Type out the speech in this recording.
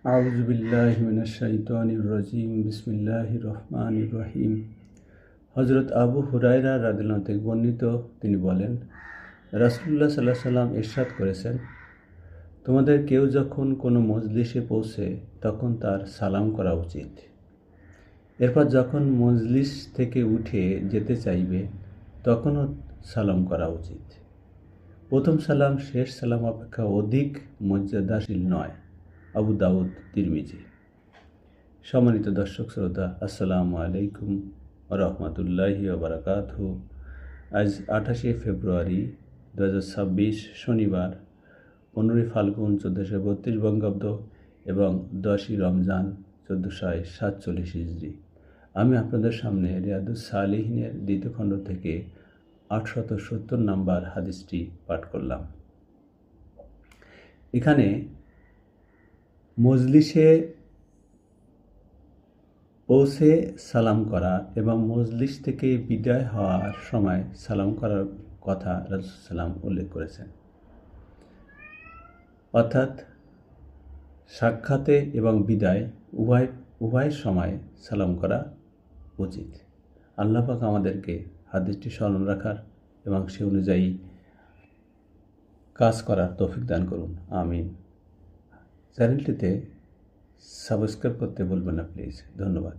আউযু বিল্লাহি মিনাশ শাইতানির রাজিম। বিসমিল্লাহির রহমানির রহিম। হযরত আবু হুরায়রা রাদিয়াল্লাহু থেকে বর্ণিত, তিনি বলেন, রাসূলুল্লাহ সাল্লাল্লাহু আলাইহি ওয়াসাল্লাম ইরশাদ করেছেন, তোমাদের কেউ যখন কোনো মজলিসে পৌঁছে তখন তার সালাম করা উচিত। এরপর যখন মজলিস থেকে উঠে যেতে চাইবে তখনও সালাম করা উচিত। প্রথম সালাম শেষ সালাম অপেক্ষা অধিক মর্যাদাশীল নয়। আবু দাউদ, তিরমিজি। সম্মানিত দর্শক শ্রোতা, আসসালামু আলাইকুম ওয়া রাহমাতুল্লাহি ওয়া বারাকাতুহু। আজ 28শে ফেব্রুয়ারি 2026, শনিবার, 15ই ফাল্গুন 1432 বঙ্গাব্দ এবং 10ই রমজান 1447 হিজরি। আমি আপনাদের সামনে রিয়াদুস সালিহিনের দ্বিতীয় খণ্ড থেকে 870 নম্বর হাদিসটি পাঠ করলাম। এখানে মজলিসে পৌঁছে সালাম করা এবং মজলিস থেকে বিদায় হওয়ার সময় সালাম করার কথা রাসূল সাল্লাল্লাহু আলাইহি উল্লেখ করেছেন। অর্থাৎ সাক্ষাতে এবং বিদায় উভয় সময় সালাম করা উচিত। আল্লাহ পাক আমাদেরকে হাদিসটি স্মরণ রাখার এবং সে অনুযায়ী কাজ করার তৌফিক দান করুন, আমিন। চ্যানেলটিতে সাবস্ক্রাইব করতে ভুলবেন না প্লিজ। ধন্যবাদ।